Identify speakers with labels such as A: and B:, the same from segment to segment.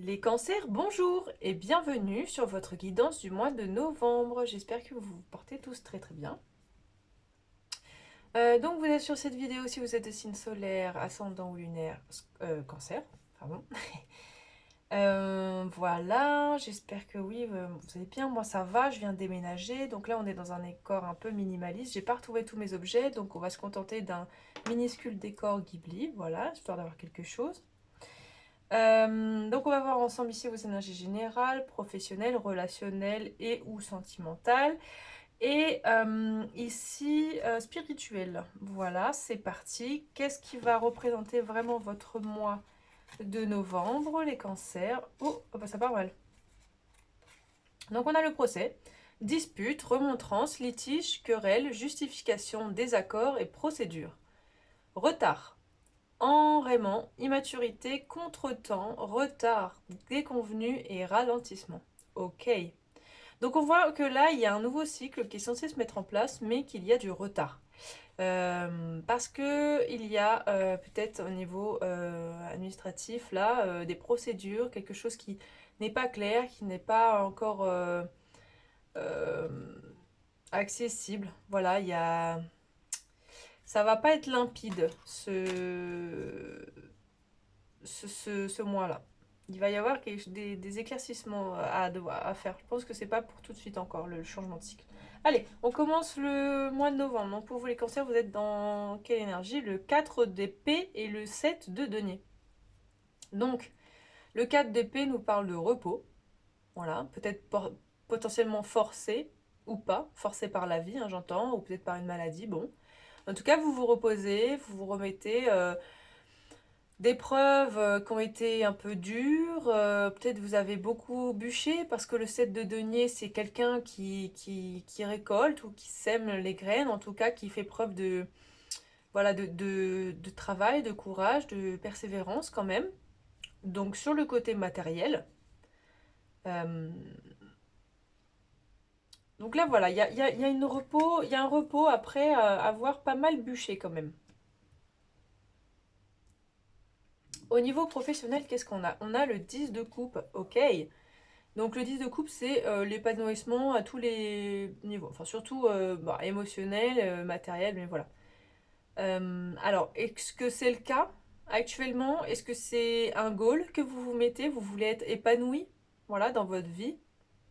A: Les cancers, bonjour et bienvenue sur votre guidance du mois de novembre. J'espère que vous vous portez tous très très bien. Donc vous êtes sur cette vidéo si vous êtes de signe solaire, ascendant ou lunaire, cancer, pardon. Voilà, j'espère que oui, vous allez bien. Moi ça va, je viens de déménager. Donc là on est dans un décor un peu minimaliste. J'ai pas retrouvé tous mes objets, donc on va se contenter d'un minuscule décor Ghibli, voilà, histoire d'avoir quelque chose. Donc on va voir ensemble ici vos énergies générales, professionnelles, relationnelles et ou sentimentales. Et ici spirituelles. Voilà, c'est parti. Qu'est-ce qui va représenter vraiment votre mois de novembre, les cancers? Oh, bah, ça part mal. Donc on a le procès, dispute, remontrance, litige, querelle, justification, désaccord et procédure. Retard. Enraiement, immaturité, contretemps, retard, déconvenu et ralentissement. Ok. Donc on voit que là, il y a un nouveau cycle qui est censé se mettre en place, mais qu'il y a du retard. Parce que il y a peut-être au niveau administratif, là, des procédures, quelque chose qui n'est pas clair, qui n'est pas encore euh, accessible. Voilà, il y a... Ça va pas être limpide, ce mois-là. Il va y avoir des éclaircissements à faire. Je pense que c'est pas pour tout de suite encore le changement de cycle. Allez, on commence le mois de novembre. Donc pour vous les cancers, vous êtes dans quelle énergie? Le 4 d'épée et le 7 de denier. Donc le 4 d'épée nous parle de repos. Voilà, peut-être potentiellement forcé ou pas, forcé par la vie, hein, j'entends, ou peut-être par une maladie. Bon, en tout cas, vous vous reposez, vous vous remettez d'épreuves qui ont été un peu dures. Peut-être vous avez beaucoup bûché parce que le 7 de denier, c'est quelqu'un qui récolte ou qui sème les graines, en tout cas qui fait preuve de, voilà, de travail, de courage, de persévérance quand même. Donc sur le côté matériel. euh, donc là voilà, il y a il y a un repos après avoir pas mal bûché quand même. Au niveau professionnel, qu'est-ce qu'on a? On a le 10 de coupe, ok. Donc le 10 de coupe, c'est l'épanouissement à tous les niveaux, enfin surtout bah, émotionnel, matériel, mais voilà. Alors, est-ce que c'est le cas actuellement? Est-ce que c'est un goal que vous vous mettez? Vous voulez être épanoui, voilà, dans votre vie,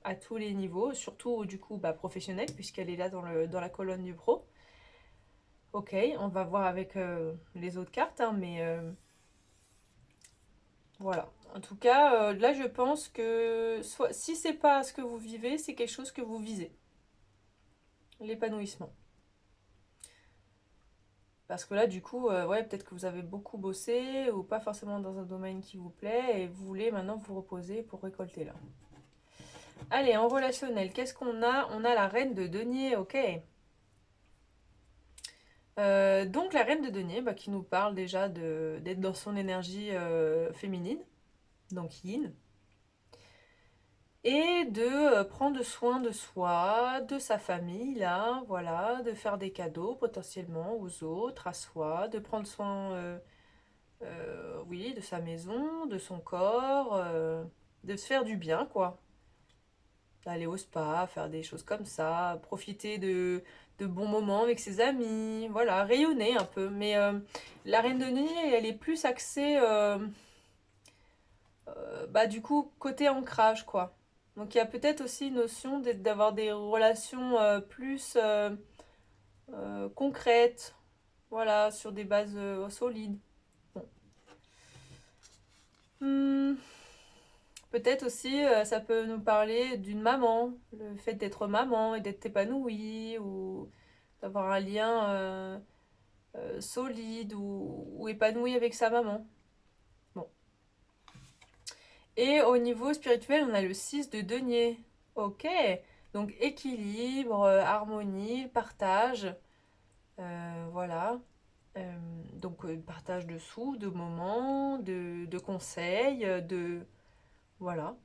A: à tous les niveaux, surtout du coup bah, professionnel, puisqu'elle est là dans la colonne du pro. Ok, on va voir avec les autres cartes, hein, mais voilà. En tout cas, là je pense que soit, si c'est pas ce que vous vivez, c'est quelque chose que vous visez. L'épanouissement. Parce que là, du coup, ouais, peut-être que vous avez beaucoup bossé ou pas forcément dans un domaine qui vous plaît et vous voulez maintenant vous reposer pour récolter là. Allez, en relationnel, qu'est-ce qu'on a? On a la reine de denier, ok. Donc la reine de denier, bah, qui nous parle déjà d'être dans son énergie féminine, donc yin, et de prendre soin de soi, de sa famille, là, voilà, de faire des cadeaux potentiellement aux autres, à soi, de prendre soin oui, de sa maison, de son corps, de se faire du bien, quoi. D'aller au spa, faire des choses comme ça, profiter de bons moments avec ses amis, voilà, rayonner un peu. Mais la reine de nuit, elle est plus axée, bah du coup, côté ancrage, quoi. Donc il y a peut-être aussi une notion d'avoir des relations plus concrètes, voilà, sur des bases solides. Bon. Hmm, peut-être aussi, ça peut nous parler d'une maman, le fait d'être maman et d'être épanouie, ou d'avoir un lien solide ou épanoui avec sa maman. Bon. Et au niveau spirituel, on a le 6 de denier. Ok. Donc équilibre, harmonie, partage. Voilà. Euh, donc partage de sous, de moments, de conseils, de... Voilà.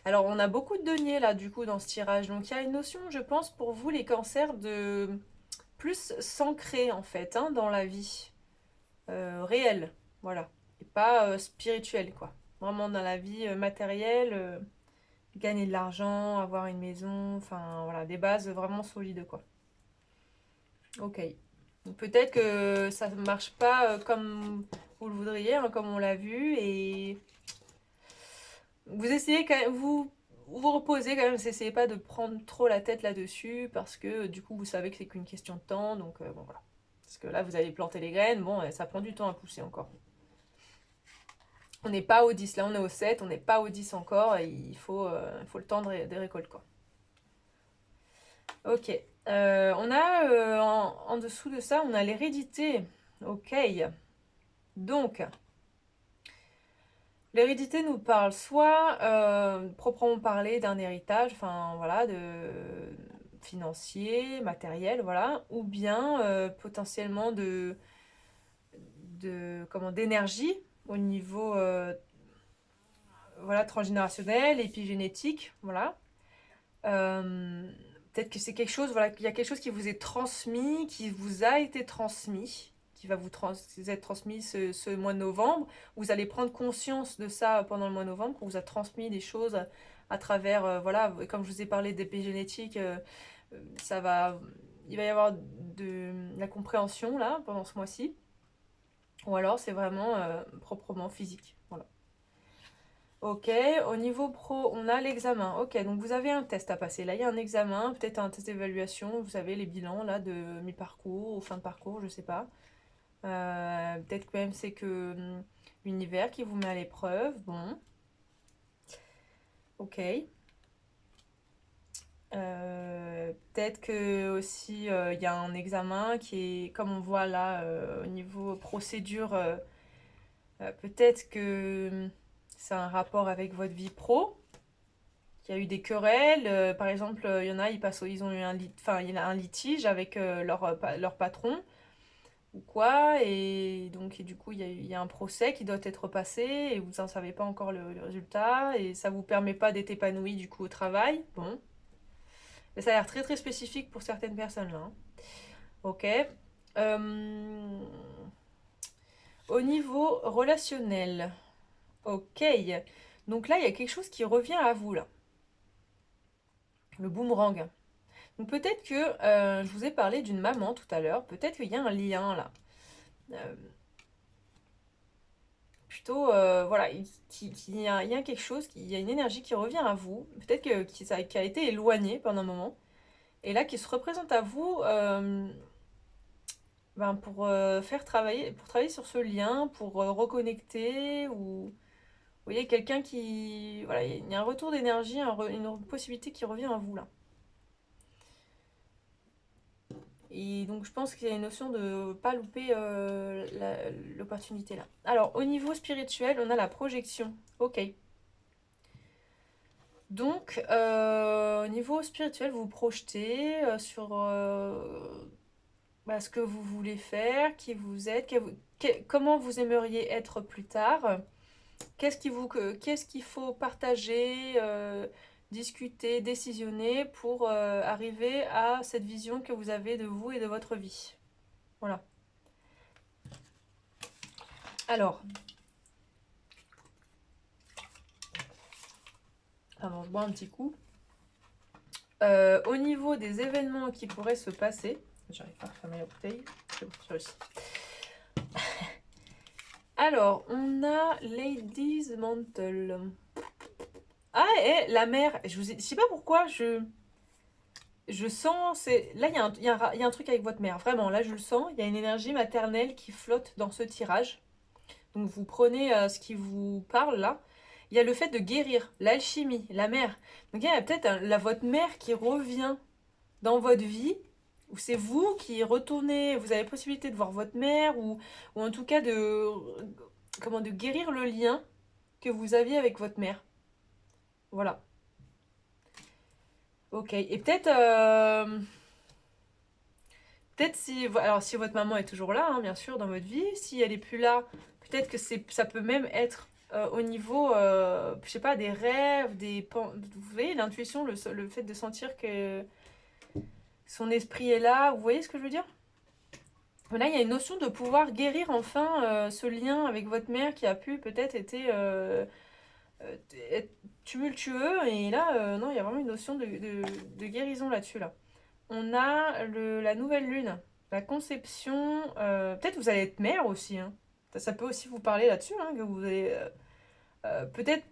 A: Alors, on a beaucoup de deniers là, du coup, dans ce tirage. Donc, il y a une notion, je pense, pour vous, les cancers, de plus s'ancrer, en fait, hein, dans la vie réelle. Voilà. Et pas spirituelle, quoi. Vraiment dans la vie matérielle, gagner de l'argent, avoir une maison, enfin voilà, des bases vraiment solides quoi. Ok. Donc, peut-être que ça ne marche pas comme vous le voudriez, hein, comme on l'a vu, et vous essayez quand même, vous reposez quand même, vous essayez pas de prendre trop la tête là-dessus, parce que du coup vous savez que c'est qu'une question de temps, donc bon voilà. Parce que là vous allez planter les graines, bon ça prend du temps à pousser encore. On n'est pas au 10, là on est au 7, on n'est pas au 10 encore, et il faut le temps des récoltes quoi. Ok. On a en dessous de ça, on a l'hérédité. Ok. Donc, l'hérédité nous parle soit proprement parler d'un héritage, enfin voilà, de financier, matériel, voilà, ou bien potentiellement d'énergie au niveau voilà transgénérationnel, épigénétique, voilà. Euh, Peut-être que c'est quelque chose, voilà, qu'il y a quelque chose qui vous est transmis, qui vous a été transmis, qui va vous être transmis ce mois de novembre. Vous allez prendre conscience de ça pendant le mois de novembre, qu'on vous a transmis des choses à travers, voilà, comme je vous ai parlé d'épigénétique, ça va, il va y avoir de la compréhension là pendant ce mois-ci. Ou alors c'est vraiment proprement physique. Voilà. Ok, au niveau pro, on a l'examen. Ok, donc vous avez un test à passer. Là, il y a un examen, peut-être un test d'évaluation. Vous savez, les bilans là de mi-parcours ou fin de parcours, je sais pas. Peut-être que même c'est que l'univers qui vous met à l'épreuve. Bon, ok. Peut-être que aussi il y a un examen qui est, comme on voit là, au niveau procédure, peut-être que c'est un rapport avec votre vie pro. Il y a eu des querelles. Par exemple, il y en a, ils ont eu enfin, il y a un litige avec leur patron ou quoi, et donc et du coup, il y a un procès qui doit être passé et vous n'en savez pas encore le résultat et ça vous permet pas d'être épanoui du coup au travail. Bon, mais ça a l'air très très spécifique pour certaines personnes là, hein. Ok. Euh, Au niveau relationnel, ok. Donc là, il y a quelque chose qui revient à vous là, le boomerang. Donc peut-être que je vous ai parlé d'une maman tout à l'heure, peut-être qu'il y a un lien là. Euh, Plutôt, voilà, il y a quelque chose, il y a une énergie qui revient à vous, peut-être qui a été éloignée pendant un moment, et là qui se représente à vous ben, pour travailler sur ce lien, pour reconnecter, ou vous voyez quelqu'un qui, voilà, il y a un retour d'énergie, une possibilité qui revient à vous là. Et donc je pense qu'il y a une notion de ne pas louper l'opportunité là. Alors au niveau spirituel, on a la projection. Ok. Donc au niveau spirituel, vous vous projetez sur ce que vous voulez faire, qui vous êtes, comment vous aimeriez être plus tard. Qu'est-ce qu'il faut partager, discuter, décisionner pour arriver à cette vision que vous avez de vous et de votre vie. Voilà. Alors, avant, je bois un petit coup. Au niveau des événements qui pourraient se passer, j'arrive pas à refermer la bouteille. C'est bon, j'ai réussi. Alors, on a Ladies Mantle. Ah, et la mer. Je sais pas pourquoi, je sens. Là, il y a un truc avec votre mère. Vraiment, là, je le sens. Il y a une énergie maternelle qui flotte dans ce tirage. Donc, vous prenez ce qui vous parle là. Il y a le fait de guérir, l'alchimie, la mère. Donc, il y a peut-être votre mère qui revient dans votre vie, où c'est vous qui retournez, vous avez la possibilité de voir votre mère, ou en tout cas de guérir le lien que vous aviez avec votre mère. Voilà. Ok. Et peut-être si votre maman est toujours là, hein, bien sûr, dans votre vie, si elle est plus là, peut-être que ça peut même être au niveau, je sais pas, des rêves, vous voyez, l'intuition, le fait de sentir que son esprit est là, vous voyez ce que je veux dire? Là, il y a une notion de pouvoir guérir enfin ce lien avec votre mère qui a pu peut-être été être tumultueux. Et là, non, il y a vraiment une notion de guérison là-dessus, là. On a la nouvelle lune, la conception. Peut-être vous allez être mère aussi, hein. Ça peut aussi vous parler là-dessus, hein, que vous allez peut-être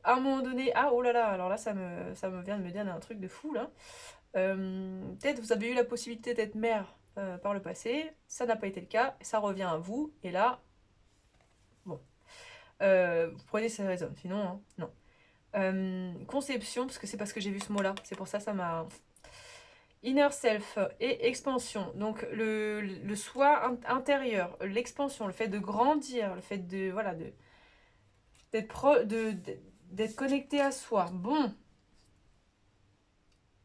A: à un moment donné. Ah, oh là là, alors là, ça me vient de me dire un truc de fou, là. Peut-être vous avez eu la possibilité d'être mère par le passé, ça n'a pas été le cas, ça revient à vous, et là, bon, vous prenez ces raisons, sinon, hein, non. Conception, parce que j'ai vu ce mot-là, c'est pour ça ça m'a... Inner self et expansion, donc le soi intérieur, l'expansion, le fait de grandir, le fait de, voilà, d'être d'être connecté à soi. Bon,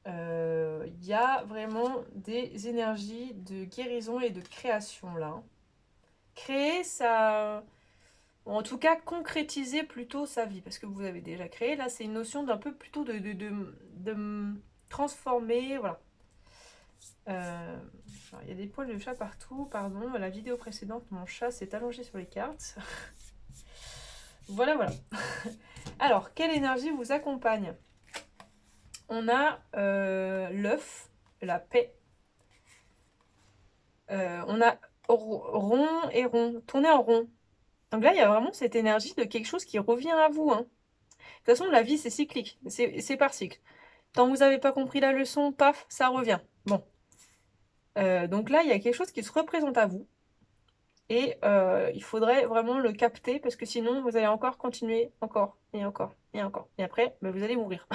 A: il y a vraiment des énergies de guérison et de création là. Créer ça, en tout cas concrétiser plutôt sa vie, parce que vous avez déjà créé, là c'est une notion d'un peu plutôt de transformer, voilà. Il y a des poils de chat partout, pardon, la vidéo précédente, mon chat s'est allongé sur les cartes. Voilà, voilà. Alors, quelle énergie vous accompagne? On a l'œuf, la paix. On a rond et rond, tourner en rond. Donc là, il y a vraiment cette énergie de quelque chose qui revient à vous, hein. De toute façon, la vie, c'est cyclique, c'est par cycle. Tant que vous n'avez pas compris la leçon, paf, ça revient. Bon. Donc là, il y a quelque chose qui se représente à vous. Et il faudrait vraiment le capter parce que sinon, vous allez encore continuer, encore, et encore, et encore. Et après, bah, vous allez mourir.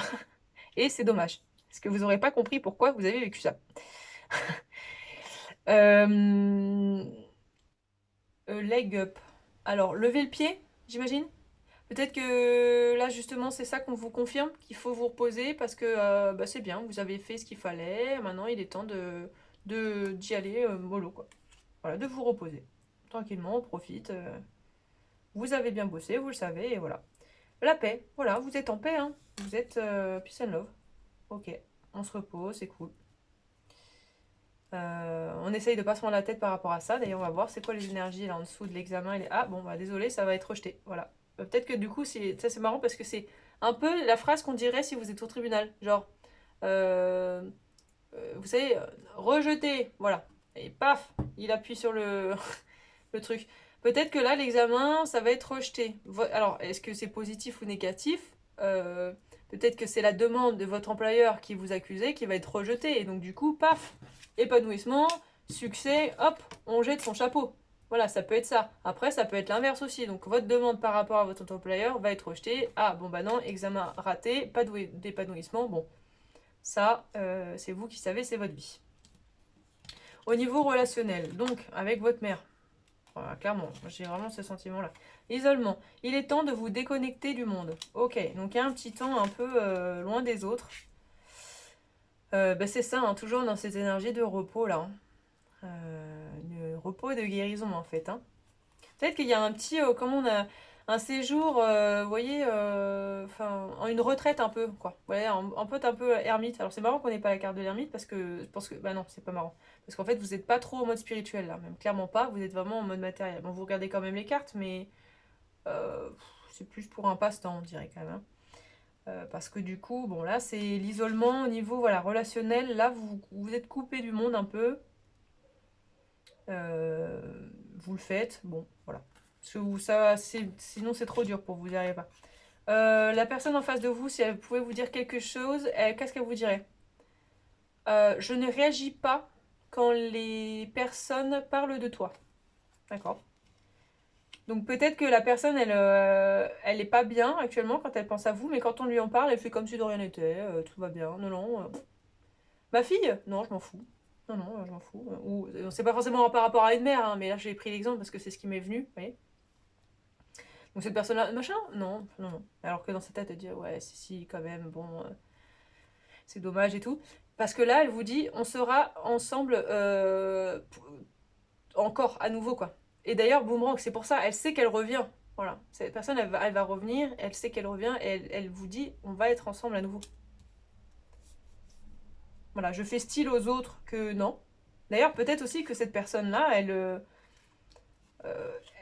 A: Et c'est dommage. Parce que vous n'aurez pas compris pourquoi vous avez vécu ça. Euh, leg up. Alors, levez le pied, j'imagine. Peut-être que là, justement, c'est ça qu'on vous confirme, qu'il faut vous reposer parce que bah, c'est bien, vous avez fait ce qu'il fallait. Maintenant, il est temps d'y aller mollo, quoi. Voilà, de vous reposer. Tranquillement, on profite. Vous avez bien bossé, vous le savez, et voilà. La paix, voilà, vous êtes en paix, hein. Vous êtes peace and love. Ok, on se repose, c'est cool. On essaye de pas se prendre la tête par rapport à ça. D'ailleurs, on va voir c'est quoi les énergies là en dessous de l'examen. Ah bon, bah désolé, ça va être rejeté. Voilà. Peut-être que du coup, ça c'est marrant parce que c'est un peu la phrase qu'on dirait si vous êtes au tribunal. Genre, euh, vous savez, rejeté. Voilà. Et paf, il appuie sur le truc. Peut-être que là, l'examen, ça va être rejeté. Alors, est-ce que c'est positif ou négatif? Euh, Peut-être que c'est la demande de votre employeur qui vous accusait qui va être rejetée. Et donc, du coup, paf, épanouissement, succès, hop, on jette son chapeau. Voilà, ça peut être ça. Après, ça peut être l'inverse aussi. Donc, votre demande par rapport à votre employeur va être rejetée. Ah, bon, bah non, examen raté, pas d'épanouissement. Bon, ça, c'est vous qui savez, c'est votre vie. Au niveau relationnel, donc, avec votre mère, voilà, clairement, j'ai vraiment ce sentiment-là. Isolement. Il est temps de vous déconnecter du monde. Ok, donc il y a un petit temps un peu loin des autres. Bah, c'est ça, hein, toujours dans cette énergie de repos là, hein. De repos et de guérison en fait, hein. Peut-être qu'il y a un petit, comment on a un séjour, vous voyez, enfin, en une retraite un peu, quoi. Ouais, un peu ermite. Alors c'est marrant qu'on n'ait pas la carte de l'ermite parce que je pense que, bah non, c'est pas marrant. Parce qu'en fait, vous n'êtes pas trop en mode spirituel là, même clairement pas. Vous êtes vraiment en mode matériel. Bon, vous regardez quand même les cartes, mais euh, c'est plus pour un passe-temps, on dirait quand même, hein. Parce que du coup, bon là, c'est l'isolement au niveau voilà relationnel. Là, vous êtes coupé du monde un peu. Euh, Vous le faites, bon, voilà. Parce que sinon c'est trop dur pour vous, n'y arrivez pas. La personne en face de vous, si elle pouvait vous dire quelque chose, qu'est-ce qu'elle vous dirait? Je ne réagis pas quand les personnes parlent de toi. D'accord. Donc peut-être que la personne, elle est pas bien actuellement quand elle pense à vous, mais quand on lui en parle, elle fait comme si de rien n'était, tout va bien. Non, non. Ma fille? Non, je m'en fous. Non, non, je m'en fous. Ou c'est pas forcément par rapport à une mère, hein, mais là j'ai pris l'exemple parce que c'est ce qui m'est venu, vous voyez. Donc cette personne-là, machin? Non, non, non. Alors que dans sa tête, elle dit ouais, si, si, quand même, bon, c'est dommage et tout. Parce que là, elle vous dit, on sera ensemble encore à nouveau, quoi. Et d'ailleurs, Boomerang, c'est pour ça, elle sait qu'elle revient. Voilà. Cette personne, elle va revenir, elle sait qu'elle revient, et elle vous dit, on va être ensemble à nouveau. Voilà, je fais style aux autres que non. D'ailleurs, peut-être aussi que cette personne-là, euh,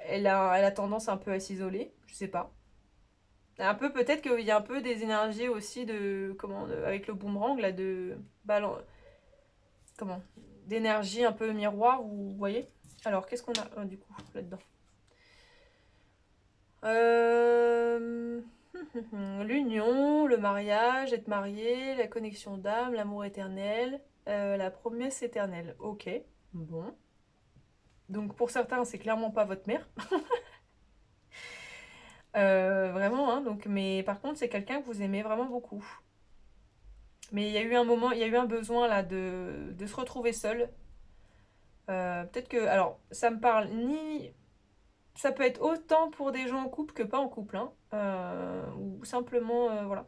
A: elle a tendance un peu à s'isoler, je sais pas. Un peu, peut-être qu'il y a un peu des énergies aussi avec le boomerang, là, comment, d'énergie un peu miroir, vous voyez. Alors, qu'est-ce qu'on a du coup, là-dedans? L'union, le mariage, être marié, la connexion d'âme, l'amour éternel, la promesse éternelle. Ok, bon. Donc pour certains, c'est clairement pas votre mère. Vraiment, hein, donc, mais par contre, c'est quelqu'un que vous aimez vraiment beaucoup. Mais il y a eu un moment, il y a eu un besoin là de se retrouver seul. Peut-être que, alors, ça me parle ni. Ça peut être autant pour des gens en couple que pas en couple, hein. Ou simplement, voilà.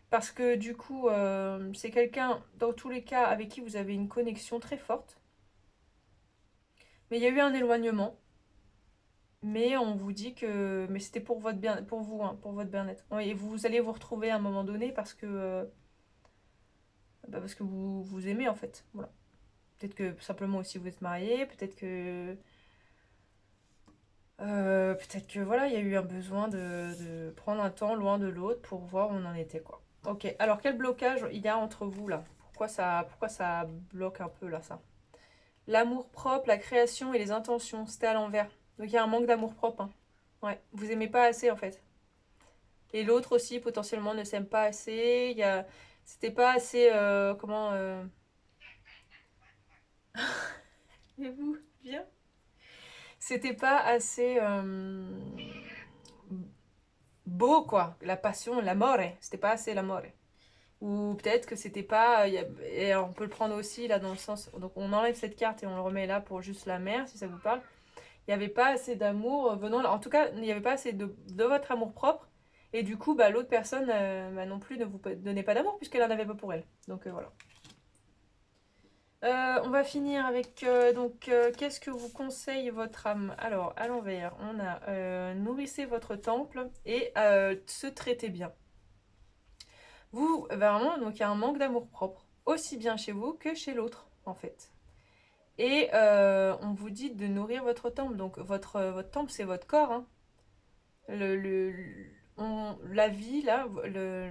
A: Parce que du coup, c'est quelqu'un, dans tous les cas, avec qui vous avez une connexion très forte. Mais il y a eu un éloignement. Mais on vous dit que. Mais c'était pour votre bien, pour vous, hein, pour votre bien-être. Et vous allez vous retrouver à un moment donné parce que vous aimez en fait. Voilà. Peut-être que simplement aussi vous êtes mariés, peut-être que voilà, il y a eu un besoin de prendre un temps loin de l'autre pour voir où on en était quoi. Ok, alors quel blocage il y a entre vous là? Pourquoi ça bloque un peu là ça? L'amour propre, la création et les intentions, c'était à l'envers. Donc il y a un manque d'amour propre, hein. Ouais, vous aimez pas assez en fait. Et l'autre aussi potentiellement ne s'aime pas assez. C'était pas assez, comment, et vous, bien? C'était pas assez beau quoi, la passion, l'amore. C'était pas assez l'amore. Ou peut-être que c'était pas. Et on peut le prendre aussi là dans le sens. Donc on enlève cette carte et on le remet là pour juste la mer, si ça vous parle. Il n'y avait pas assez d'amour venant. En tout cas, il n'y avait pas assez de votre amour propre. Et du coup, bah, l'autre personne non plus ne vous donnait pas d'amour puisqu'elle n'en avait pas pour elle. Donc voilà. On va finir avec qu'est-ce que vous conseille votre âme? Alors à l'envers, on a nourrissez votre temple et se traitez bien. Vous, vraiment, donc il y a un manque d'amour propre, aussi bien chez vous que chez l'autre, en fait. Et on vous dit de nourrir votre temple. Donc votre temple, c'est votre corps, hein. La vie, là,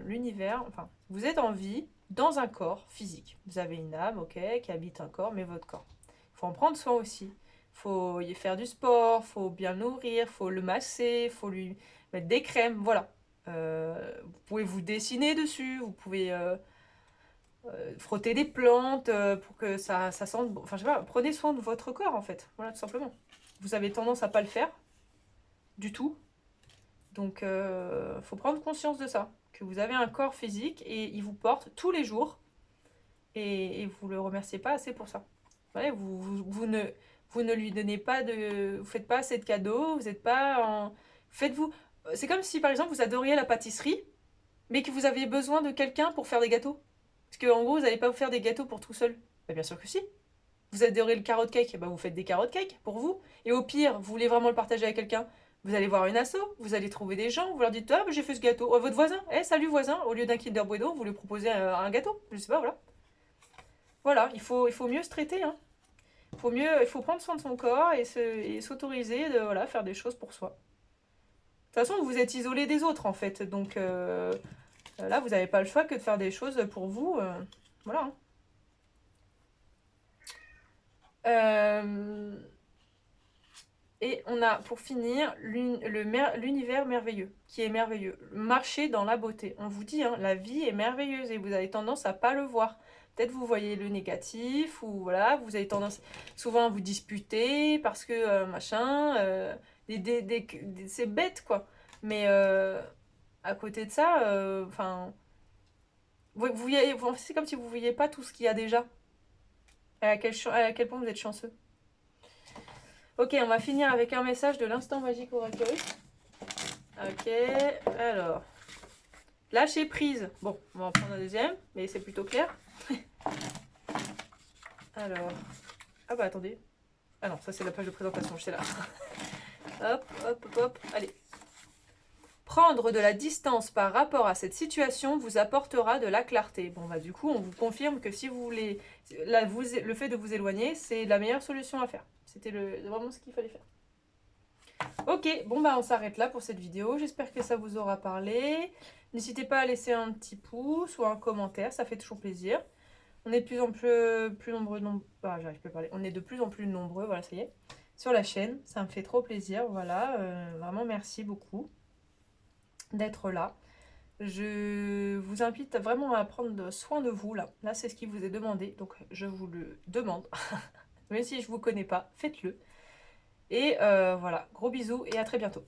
A: l'univers, enfin, vous êtes en vie dans un corps physique. Vous avez une âme, ok, qui habite un corps, mais votre corps. Il faut en prendre soin aussi. Il faut y faire du sport, il faut bien le nourrir, il faut le masser, il faut lui mettre des crèmes, voilà. Vous pouvez vous dessiner dessus, vous pouvez frotter des plantes pour que ça sente bon. Enfin, je sais pas, prenez soin de votre corps en fait, voilà, tout simplement. Vous avez tendance à pas le faire du tout, donc faut prendre conscience de ça, que vous avez un corps physique et il vous porte tous les jours et vous le remerciez pas assez pour ça. Ouais, vous ne lui donnez pas vous faites pas assez de cadeaux, vous n'êtes pas en. Faites-vous. C'est comme si par exemple vous adoriez la pâtisserie, mais que vous aviez besoin de quelqu'un pour faire des gâteaux. Parce qu'en gros, vous n'allez pas vous faire des gâteaux pour tout seul. Bah, bien sûr que si. Vous adorez le carrot cake, bah, vous faites des carrot cake pour vous. Et au pire, vous voulez vraiment le partager avec quelqu'un, vous allez voir une asso, vous allez trouver des gens, vous leur dites ah, bah, j'ai fait ce gâteau. Votre voisin, salut voisin, au lieu d'un Kinder Bueno, vous lui proposez un gâteau. Je sais pas, voilà. Voilà, il faut mieux se traiter, hein. Il faut prendre soin de son corps et s'autoriser de voilà, faire des choses pour soi. De toute façon, vous êtes isolé des autres en fait, donc là, vous n'avez pas le choix que de faire des choses pour vous. Voilà, hein. Euh, Et on a pour finir l'univers merveilleux, qui est merveilleux. Marcher dans la beauté. On vous dit, hein, la vie est merveilleuse et vous avez tendance à pas le voir. Peut-être vous voyez le négatif ou voilà, vous avez tendance souvent à vous disputer parce que machin, c'est bête quoi. Mais à côté de ça, enfin, c'est comme si vous ne voyiez pas tout ce qu'il y a déjà. À quel point vous êtes chanceux. Ok, on va finir avec un message de l'instant magique oracle. Ok, alors. Lâcher prise. Bon, on va en prendre un deuxième, mais c'est plutôt clair. Alors. Ah bah attendez. Ah non, ça c'est la page de présentation, je sais là. Hop, hop, hop, hop. Allez. Prendre de la distance par rapport à cette situation vous apportera de la clarté. Bon bah du coup, on vous confirme que si vous voulez... le fait de vous éloigner, c'est la meilleure solution à faire. C'était vraiment ce qu'il fallait faire. Ok, bon bah on s'arrête là pour cette vidéo. J'espère que ça vous aura parlé. N'hésitez pas à laisser un petit pouce ou un commentaire, ça fait toujours plaisir. On est de plus en plus nombreux, j'arrive plus à parler. On est de plus en plus nombreux, voilà, ça y est, sur la chaîne. Ça me fait trop plaisir, voilà. Vraiment merci beaucoup d'être là. Je vous invite vraiment à prendre soin de vous, là. Là, c'est ce qui vous est demandé, donc je vous le demande. Même si je vous connais pas, faites-le. Et voilà, gros bisous et à très bientôt.